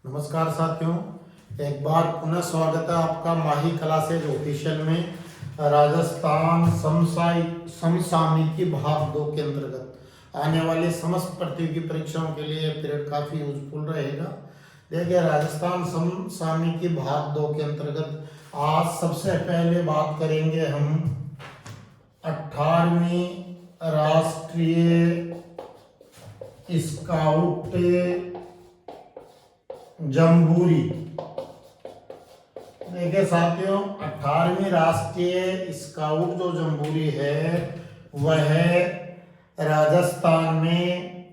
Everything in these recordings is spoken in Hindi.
नमस्कार साथियों, एक बार पुनः स्वागत है आपका माही क्लासेज ऑफिशियल में। राजस्थान समसामयिकी भाग 2 के अंतर्गत आने वाली समस्त प्रतियोगी परीक्षाओं के लिए पीरियड काफ़ी यूजफुल रहेगा। देखिए, राजस्थान समसामयिकी भाग 2 के अंतर्गत आज सबसे पहले बात करेंगे हम 18वीं राष्ट्रीय स्काउट जम्बूरी। देखिए साथियों, 18वीं राष्ट्रीय स्काउट जो जम्बूरी है वह राजस्थान में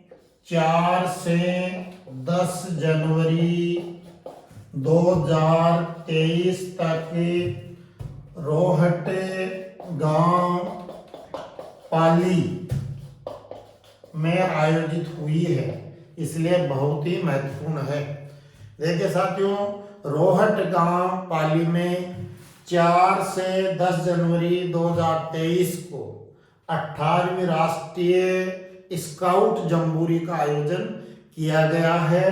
4 से 10 जनवरी 2023 तक रोहट गांव पाली में आयोजित हुई है, इसलिए बहुत ही महत्वपूर्ण है। देखिए साथियों, रोहट गांव पाली में 4 से 10 जनवरी 2023 को 18वीं राष्ट्रीय स्काउट जम्बूरी का आयोजन किया गया है।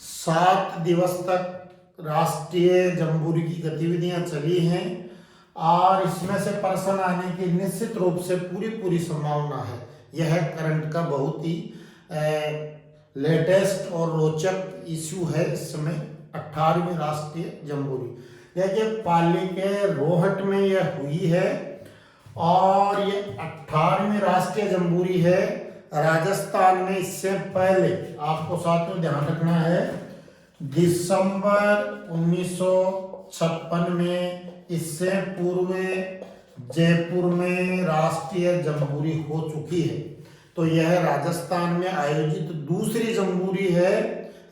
7 दिवस तक राष्ट्रीय जम्बूरी की गतिविधियां चली हैं और इसमें से पर्सन आने की निश्चित रूप से पूरी संभावना है। यह करंट का बहुत ही लेटेस्ट और रोचक इश्यू है इस समय 18वीं राष्ट्रीय जम्बूरी। देखिए, पाली के रोहट में यह हुई है और ये 18वीं राष्ट्रीय जम्बूरी है। राजस्थान में इससे पहले आपको साथियों ध्यान रखना है, दिसंबर 1956 में इससे पूर्व जयपुर में राष्ट्रीय जम्बूरी हो चुकी है। तो यह राजस्थान में आयोजित दूसरी जम्बूरी है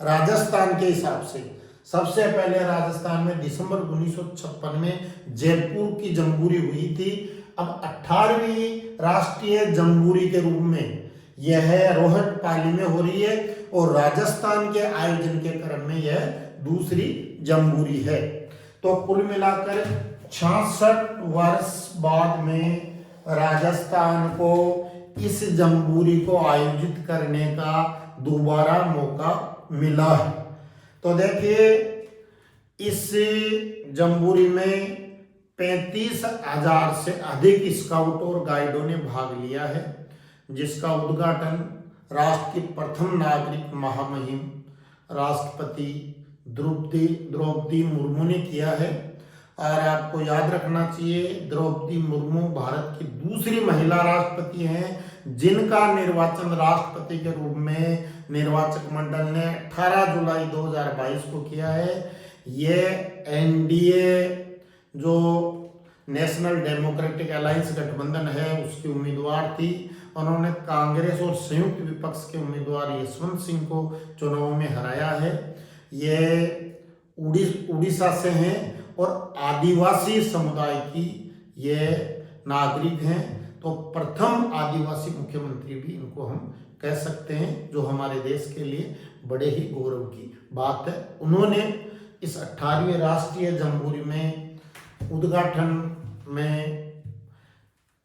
राजस्थान के हिसाब से। सबसे पहले राजस्थान में दिसंबर 1956 में जयपुर की जम्बूरी हुई थी। अब 18वीं राष्ट्रीय जम्बूरी के रूप में यह रोहट पाली में हो रही है और राजस्थान के आयोजन के क्रम में यह दूसरी जम्बूरी है। तो कुल मिलाकर 66 वर्ष बाद में राजस्थान को इस जम्बूरी को आयोजित करने का दोबारा मौका मिला है। तो देखिए, इस जम्बूरी में 35,000 से अधिक स्काउट और गाइडों ने भाग लिया है, जिसका उद्घाटन राष्ट्र की प्रथम नागरिक महामहिम राष्ट्रपति द्रौपदी मुर्मू ने किया है। और आपको याद रखना चाहिए, द्रौपदी मुर्मू भारत की दूसरी महिला राष्ट्रपति हैं जिनका निर्वाचन राष्ट्रपति के रूप में निर्वाचक मंडल ने 18 जुलाई 2022 को किया है। ये एनडीए जो नेशनल डेमोक्रेटिक अलायंस गठबंधन है उसकी उम्मीदवार थी। उन्होंने कांग्रेस और संयुक्त विपक्ष के उम्मीदवार यशवंत सिंह को चुनाव में हराया है। ये उड़ीसा से हैं और आदिवासी समुदाय की ये नागरिक हैं। तो प्रथम आदिवासी मुख्यमंत्री भी इनको हम कह सकते हैं, जो हमारे देश के लिए बड़े ही गौरव की बात है। उन्होंने इस 18वीं राष्ट्रीय जम्बूरी में उद्घाटन में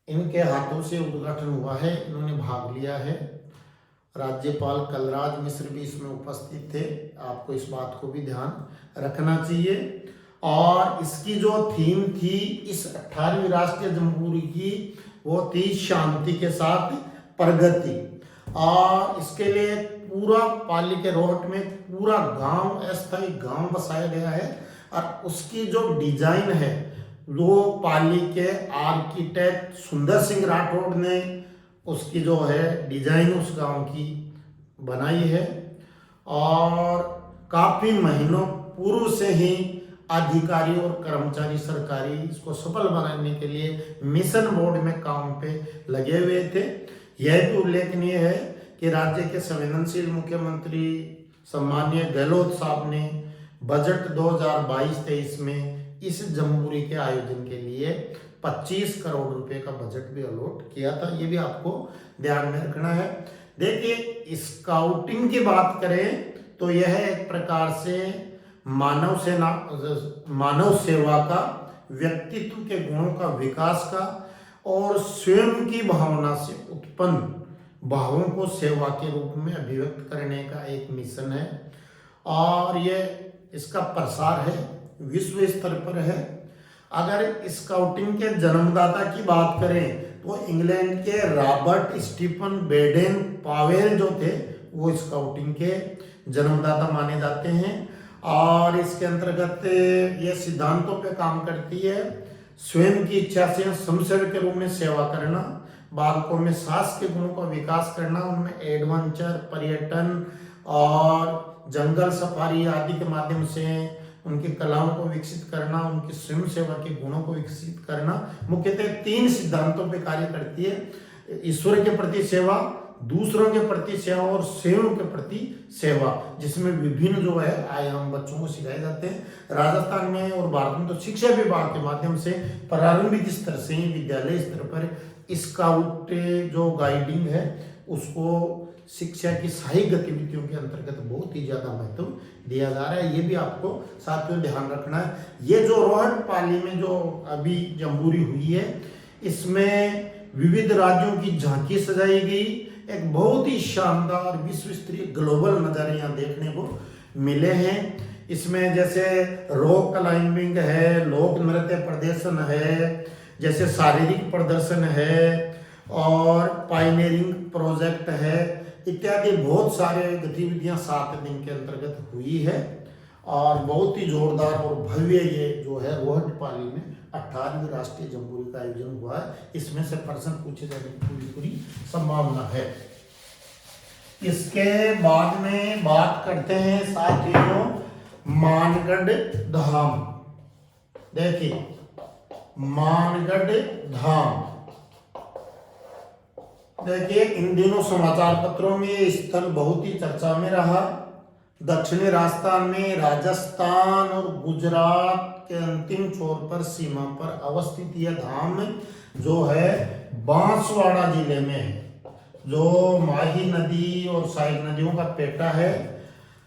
इनके हाथों से उद्घाटन हुआ है, इन्होंने भाग लिया है। राज्यपाल कलराज मिश्र भी इसमें उपस्थित थे, आपको इस बात को भी ध्यान रखना चाहिए। और इसकी जो थीम थी इस 18वीं राष्ट्रीय जम्बूरी की, वो थी शांति के साथ प्रगति। और इसके लिए पूरा पाली के रोहट में पूरा गांव, अस्थायी गांव बसाया गया है। और उसकी जो डिजाइन है वो पाली के आर्किटेक्ट सुंदर सिंह राठौड़ ने उसकी जो है डिजाइन उस गांव की बनाई है। और काफ़ी महीनों पूर्व से ही अधिकारी और कर्मचारी सरकारी इसको सफल बनाने के लिए मिशन बोर्ड में काम पे लगे हुए थे। यह भी उल्लेखनीय है कि राज्य के संवेदनशील मुख्यमंत्री सम्माननीय गहलोत साहब ने बजट 2022-23 में इस जम्बूरी के आयोजन के लिए 25 करोड़ रुपए का बजट भी अलॉट किया था। ये भी आपको ध्यान में रखना है। देखिए, स्काउटिंग की बात करें तो यह एक प्रकार से मानव सेवा का, व्यक्तित्व के गुणों का विकास का और स्वयं की भावना से उत्पन्न भावों को सेवा के रूप में अभिव्यक्त करने का एक मिशन है। और ये इसका प्रसार है विश्व स्तर पर है। अगर स्काउटिंग के जन्मदाता की बात करें तो इंग्लैंड के रॉबर्ट स्टीफन बेडेन पावेल जो थे वो स्काउटिंग के जन्मदाता माने जाते हैं। और इसके अंतर्गत ये सिद्धांतों पे काम करती है। स्वयं की इच्छा से स्वयंसेवक के रूप में सेवा करना, बालकों में साहस के गुणों का विकास करना, उनमें एडवेंचर, पर्यटन और जंगल सफारी आदि के माध्यम से उनकी कलाओं को विकसित करना, उनकी स्वयं सेवा के गुणों को विकसित करना, मुख्यतः 3 सिद्धांतों पे कार्य करती है। ईश्वर के प्रति सेवा, दूसरों के प्रति सेवा और स्वयं के प्रति सेवा, जिसमें विभिन्न जो है आयाम बच्चों को सिखाए जाते हैं। राजस्थान में और भारत में तो शिक्षा विभाग के माध्यम से प्रारंभिक स्तर से ही विद्यालय स्तर पर स्काउट जो गाइडिंग है उसको शिक्षा की सही गतिविधियों के अंतर्गत बहुत ही ज्यादा महत्व दिया जा रहा है। ये भी आपको साथियों ध्यान रखना है। ये जो रोहट पाली में जो अभी जम्बूरी हुई है इसमें विविध राज्यों की झांकी सजाई गई, एक बहुत ही शानदार विश्व स्तरीय ग्लोबल नज़ारे यहाँ देखने को मिले हैं। इसमें जैसे रॉक क्लाइंबिंग है, लोक नृत्य प्रदर्शन है, जैसे शारीरिक प्रदर्शन है और पायनियरिंग प्रोजेक्ट है इत्यादि बहुत सारे गतिविधियां 7 दिन के अंतर्गत हुई है। और बहुत ही जोरदार और भव्य ये जो है रोहट पाली में 18वीं राष्ट्रीय जम्बूरी का आयोजन हुआ है। इसमें से प्रश्न पूछे जाने की पूरी संभावना है। इसके बाद में बात करते हैं साथियों मानगढ़ धाम। देखिए मानगढ़ धाम, देखिए इन दिनों समाचार पत्रों में ये स्थल बहुत ही चर्चा में रहा। दक्षिणी राजस्थान में राजस्थान और गुजरात के अंतिम छोर पर सीमा पर अवस्थित यह धाम जो है बांसवाड़ा जिले में है, जो माही नदी और सहायक नदियों का पेटा है।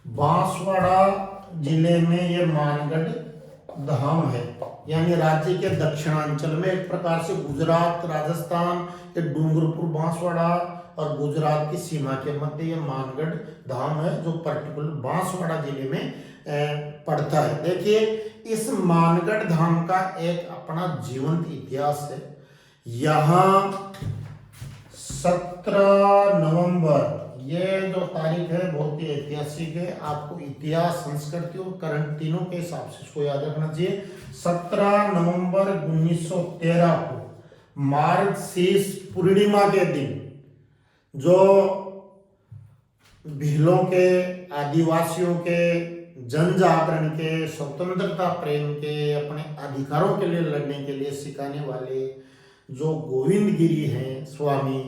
बांसवाड़ा जिले में ये मानगढ़ धाम है, यानी राज्य के दक्षिणांचल में एक प्रकार से गुजरात राजस्थान के डूंगरपुर बांसवाड़ा और गुजरात की सीमा के मध्य ये मानगढ़ धाम है जो पर्टिकुलर बांसवाड़ा जिले में पड़ता है। देखिए इस मानगढ़ धाम का एक अपना जीवंत इतिहास है। यहाँ 17 नवंबर ये जो तारीख है बहुत ही ऐतिहासिक है। आपको इतिहास, संस्कृति और करंट तीनों के हिसाब से इसको याद रखना चाहिए। 17 नवंबर 1913 को मार्गशीर्ष पूर्णिमा के दिन जो भीलों के, आदिवासियों के जन जागरण के, स्वतंत्रता प्रेम के, अपने अधिकारों के लिए लड़ने के लिए सिखाने वाले जो गोविंद गिरी हैं स्वामी,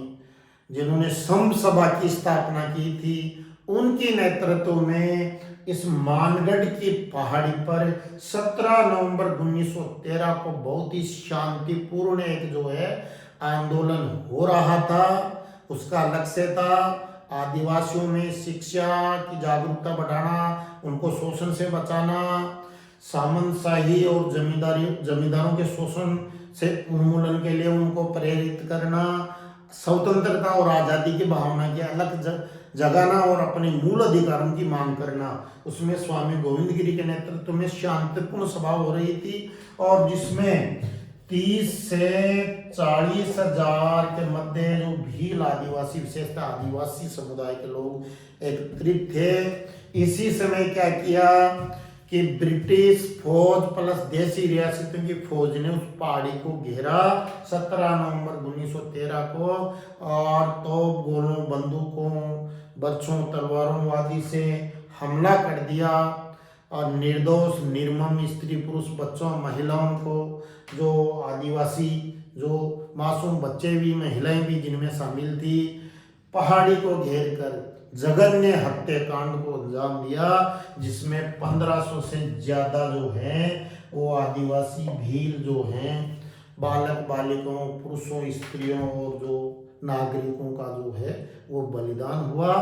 जिन्होंने संभ सभा की स्थापना की थी, उनके नेतृत्व में इस मानगढ़ की पहाड़ी पर 17 नवंबर 1913 को बहुत ही शांतिपूर्ण एक जो है आंदोलन हो रहा था। उसका लक्ष्य था आदिवासियों में शिक्षा की जागरूकता बढ़ाना, उनको शोषण से बचाना, सामंतशाही और जमींदारों के शोषण से उन्मूलन के लिए उनको प्रेरित करना, स्वतंत्रता और आज़ादी की भावना की अलग जगाना और अपने मूल अधिकारों की मांग करना। उसमें स्वामी गोविंद गिरी के नेतृत्व में शांतिपूर्ण सभा हो रही थी और जिसमें 30 से 40 हजार के मध्य जो भील आदिवासी, विशेषतः आदिवासी समुदाय के लोग एकत्रित थे। इसी समय क्या किया कि ब्रिटिश फौज प्लस देसी रियासतों की फौज ने उस पहाड़ी को घेरा 17 नवंबर 1913 को और तोप, गोलों, बंदूकों, बर्छों, तलवारों आदि से हमला कर दिया और निर्दोष निर्मम स्त्री, पुरुष, बच्चों, महिलाओं को, जो आदिवासी जो मासूम बच्चे भी, महिलाएं भी जिनमें शामिल थी, पहाड़ी को घेर कर जघन्य हत्याकांड को अंजाम दिया, जिसमें 1500 से ज्यादा जो हैं वो आदिवासी भील जो हैं बालक बालिकाओं, पुरुषों, स्त्रियों और जो नागरिकों का जो है वो बलिदान हुआ।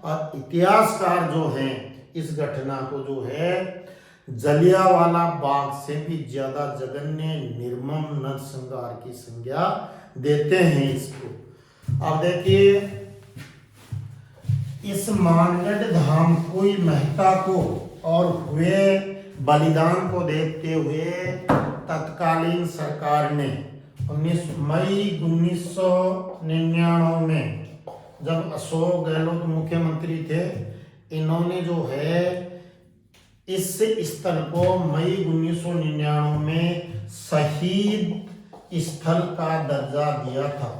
और इतिहासकार जो हैं इस घटना को जो है जलियांवाला बाग से भी ज्यादा जघन्य निर्मम नरसंहार की संज्ञा देते हैं इसको। अब देखिए इस मानगढ़ धाम कोई मेहता को और हुए बलिदान को देखते हुए तत्कालीन सरकार ने 19 मई 1999 में, जब अशोक गहलोत मुख्यमंत्री थे, इन्होंने जो है इस स्थल को मई 1999 में शहीद स्थल का दर्जा दिया था।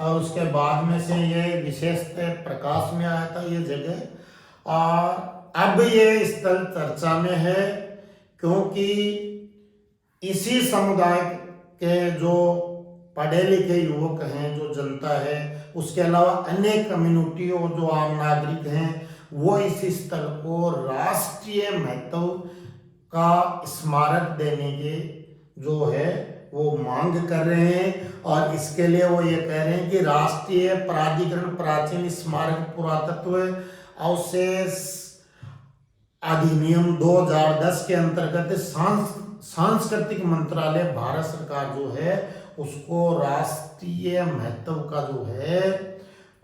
और उसके बाद में से ये विशेषतः प्रकाश में आया था ये जगह। और अब ये स्थल चर्चा में है क्योंकि इसी समुदाय के जो पढ़े लिखे युवक हैं, जो जनता है, उसके अलावा अन्य कम्युनिटी और जो आम नागरिक हैं, वो इस स्थल को राष्ट्रीय महत्व का स्मारक देने के जो है वो मांग कर रहे हैं। और इसके लिए वो ये कह रहे हैं कि राष्ट्रीय प्राधिकरण प्राचीन स्मारक पुरातत्व अवशेष अधिनियम 2010 के अंतर्गत सांस्कृतिक मंत्रालय भारत सरकार जो है उसको राष्ट्रीय महत्व का जो है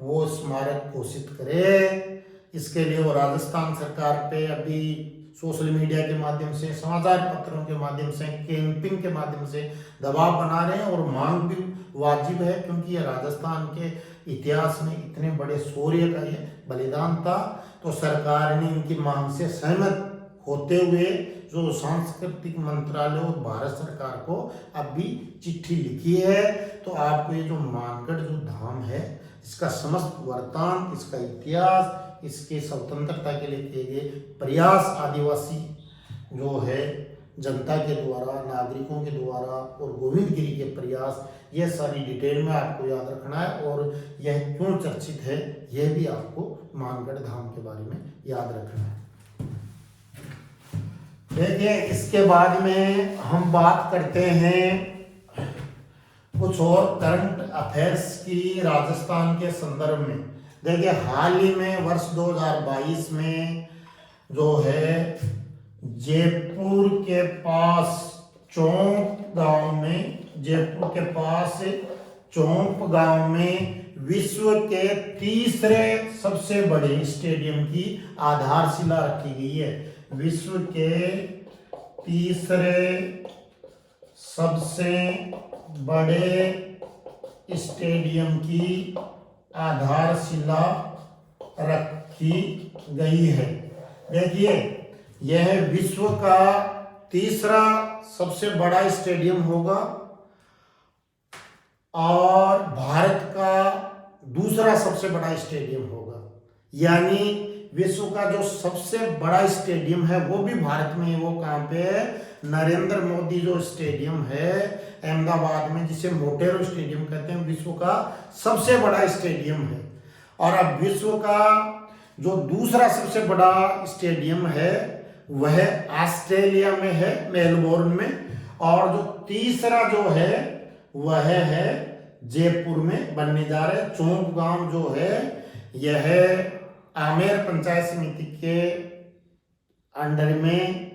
वो स्मारक घोषित करे। इसके लिए वो राजस्थान सरकार पे अभी सोशल मीडिया के माध्यम से, समाचार पत्रों के माध्यम से, कैंपिंग के माध्यम से दबाव बना रहे हैं। और मांग भी वाजिब है क्योंकि ये राजस्थान के इतिहास में इतने बड़े शौर्य का ये बलिदान था। तो सरकार ने इनकी मांग से सहमत होते हुए जो सांस्कृतिक मंत्रालय और भारत सरकार को अभी चिट्ठी लिखी है। तो आपको ये जो मानगढ़ जो धाम है इसका समस्त वृत्तांत, इसका इतिहास, इसके स्वतंत्रता के लिए किए गए प्रयास, आदिवासी जो है जनता के द्वारा, नागरिकों के द्वारा और गोविंद गिरी के प्रयास, ये सारी डिटेल में आपको याद रखना है। और यह क्यों चर्चित है यह भी आपको मानगढ़ धाम के बारे में याद रखना है। देखिए, इसके बाद में हम बात करते हैं कुछ और करंट अफेयर्स की राजस्थान के संदर्भ में। देखिए, हाल ही में वर्ष 2022 में जो है जयपुर के पास चौंप गांव में, जयपुर के पास चौंप गांव में विश्व के तीसरे सबसे बड़े स्टेडियम की आधारशिला रखी गई है। विश्व के तीसरे सबसे बड़े स्टेडियम की आधारशिला रखी गई है। देखिए, यह विश्व का तीसरा सबसे बड़ा स्टेडियम होगा और भारत का दूसरा सबसे बड़ा स्टेडियम होगा। यानी विश्व का जो सबसे बड़ा स्टेडियम है वो भी भारत में है। वो कहाँ पे है? नरेंद्र मोदी जो स्टेडियम है अहमदाबाद में, जिसे मोटेरो स्टेडियम कहते हैं, विश्व का सबसे बड़ा स्टेडियम है। और अब विश्व का जो दूसरा सबसे बड़ा स्टेडियम है वह ऑस्ट्रेलिया में है, मेलबोर्न में। और जो तीसरा जो है वह है जयपुर में बनने जा रहे। चौंप गांव जो है यह आमेर पंचायत समिति के अंडर में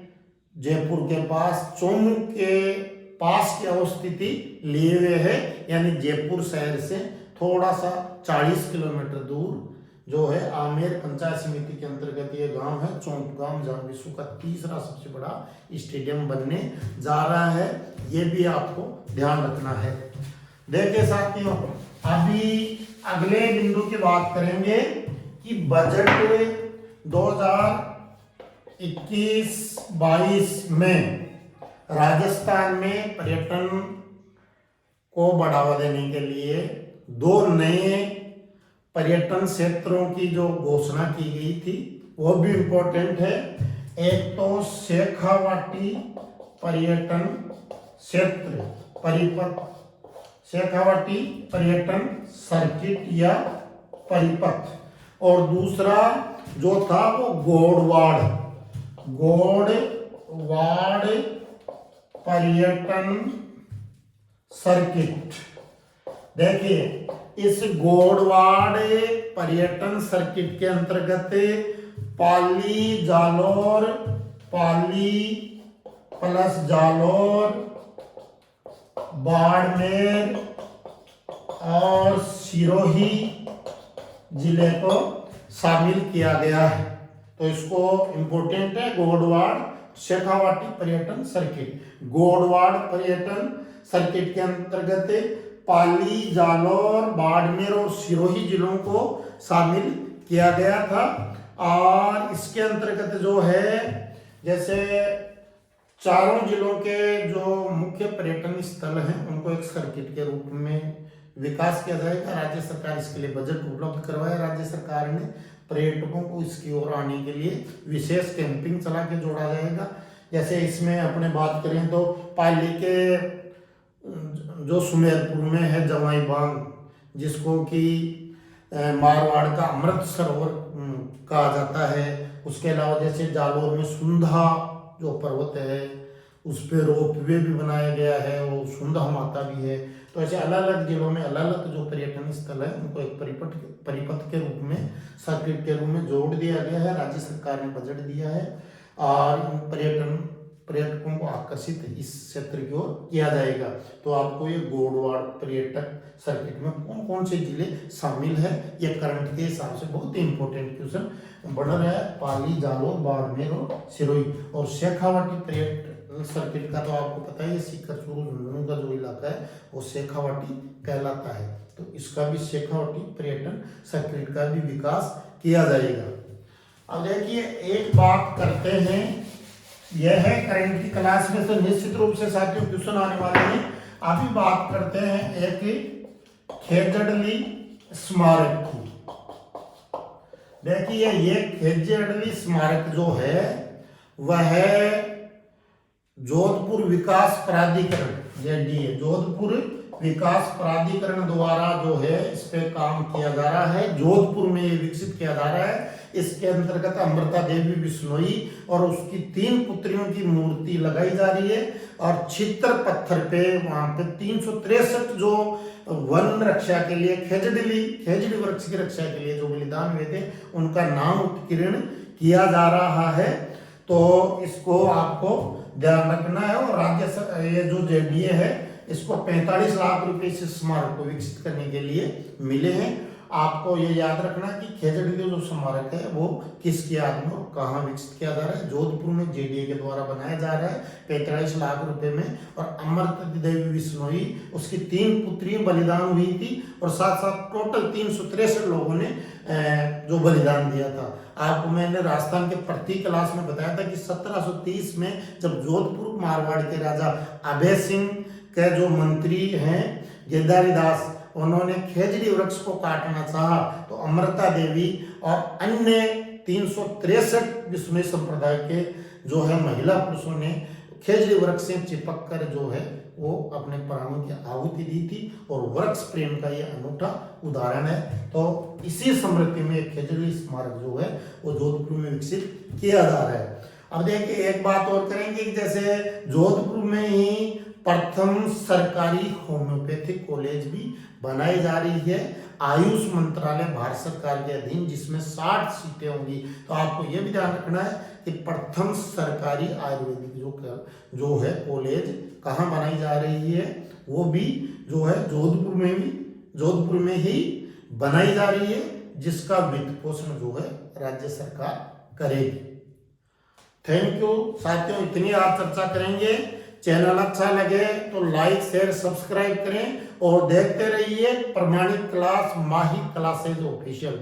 जयपुर के पास चौमुख के पास की अवस्थिति लिए हुए है। यानी जयपुर शहर से थोड़ा सा 40 किलोमीटर दूर जो है आमेर पंचायत समिति के अंतर्गत ये गांव है चौंप गांव, जहाँ विश्व का तीसरा सबसे बड़ा स्टेडियम बनने जा रहा है। ये भी आपको ध्यान रखना है। देखिए साथियों, अभी अगले बिंदु की बात करेंगे कि बजट 2021-22 में राजस्थान में पर्यटन को बढ़ावा देने के लिए 2 नए पर्यटन क्षेत्रों की जो घोषणा की गई थी वो भी इम्पोर्टेंट है। एक तो शेखावाटी पर्यटन क्षेत्र परिपथ, शेखावाटी पर्यटन सर्किट या परिपथ, और दूसरा जो था वो गोडवाड़ पर्यटन सर्किट। देखिए, इस गोडवाड़ पर्यटन सर्किट के अंतर्गत पाली जालोर, पाली प्लस जालोर, बाड़मेर और सिरोही जिले को शामिल किया गया है। तो इसको इंपॉर्टेंट है गोडवाड़ शेखावाटी पर्यटन सर्किट। गोडवाड़ पर्यटन सर्किट के अंतर्गत पाली, जालौर, बाड़मेर और सिरोही जिलों को शामिल किया गया था। और इसके अंतर्गत जो है जैसे चारों जिलों के जो मुख्य पर्यटन स्थल हैं उनको एक सर्किट के रूप में विकास किया जाएगा। राज्य सरकार इसके लिए बजट उपलब्ध करवाया। राज्य सरकार ने पर्यटकों को इसकी ओर आने के लिए विशेष कैंपिंग चला के जोड़ा जाएगा। जैसे इसमें अपने बात करें तो पाली के जो सुमेरपुर में है जवाई बांग, जिसको कि मारवाड़ का अमृत सरोवर कहा जाता है। उसके अलावा जैसे जालौर में सुंधा जो पर्वत है उस पर रोपवे भी बनाया गया है, वो सुंधा माता भी है। तो ऐसे अलग अलग जिलों में अलग अलग जो पर्यटन स्थल है उनको एक परिपथ के रूप में सर्किट के रूप में जोड़ दिया गया है। राज्य सरकार ने बजट दिया है और पर्यटकों को आकर्षित इस क्षेत्र की ओर किया जाएगा। तो आपको ये गोडवाड़ पर्यटक सर्किट में कौन कौन से जिले शामिल है ये करंट के हिसाब से बहुत ही इंपॉर्टेंट क्वेश्चन बन रहा है। पाली, जालौर, बाड़मेर और सिरोही। और शेखावाटी पर्यटन सर्किट का तो आपको पता है, सीकर चूरू झुंझुनू का जो इलाका है वो शेखावाटी कहलाता है। तो इसका भी शेखावाटी पर्यटन सर्किट का भी विकास किया जाएगा। अब देखिए एक बात करते हैं, यह है करंट की क्लास में तो निश्चित रूप से साथियों क्वेश्चन आने वाले हैं। अभी बात करते हैं एक खेजड़ली स्मारक की। देखिए ये खेजड़ली स्मारक जो है वह जोधपुर विकास प्राधिकरण JDA जोधपुर विकास प्राधिकरण द्वारा जो है इस पे काम किया जा रहा है। जोधपुर में ये विकसित किया जा रहा है। इसके अंतर्गत अमृता देवी बिश्नोई और उसकी 3 पुत्रियों की मूर्ति लगाई जा रही है। और छित्र पत्थर पे वहां पे 363 जो वन रक्षा के लिए खेजड़ी वृक्ष की रक्षा के लिए जो बलिदान हुए थे उनका नाम उत्कीर्ण किया जा रहा है। तो इसको आपको ध्यान रखना है। और राज्य ये जो JDA है इसको 45 लाख रुपए इस स्मारक को विकसित करने के लिए मिले हैं। आपको ये याद रखना कि खेजड़ी जो स्मारक है वो किसकी याद में और कहाँ विकसित किया जा रहा है। जोधपुर में JDA के द्वारा बनाया जा रहा है 45 लाख रुपए में। और अमृता देवी बिश्नोई उसकी 3 पुत्रियां बलिदान हुई थी और साथ साथ टोटल 363 लोगों ने जो बलिदान दिया था। आपको मैंने राजस्थान के प्रति क्लास में बताया था कि 1730 में जब जोधपुर मारवाड़ के राजा अभय सिंह के जो मंत्री हैं गेदारी दास, उन्होंने खेजड़ी वृक्ष को काटना चाहा तो अमृता देवी और अन्य 363 बिश्नोई संप्रदाय के जो है महिला पुरुषों ने खेजड़ी वृक्ष से चिपक कर जो है वो अपने प्राणों की आहुति दी थी। और वृक्ष प्रेम का ये अनूठा उदाहरण है। तो इसी स्मृति में खेजड़ी स्मारक जो है वो जोधपुर में विकसित किया जा रहा है। अब देखिए एक बात और करेंगे कि जैसे जोधपुर में ही प्रथम सरकारी होम्योपैथिक कॉलेज भी बनाई जा रही है आयुष मंत्रालय भारत सरकार के अधीन, जिसमें 60 सीटें होंगी। तो आपको यह भी ध्यान रखना है कि प्रथम सरकारी आयुर्वेदिक जो है कॉलेज कहाँ बनाई जा रही है, वो भी जो है जोधपुर में ही बनाई जा रही है, जिसका वित्त पोषण जो है राज्य सरकार करेगी। थैंक यू साथियों, इतनी आप चर्चा करेंगे। चैनल अच्छा लगे तो लाइक शेयर सब्सक्राइब करें और देखते रहिए प्रमाणित क्लास माही क्लासेज ऑफिशियल।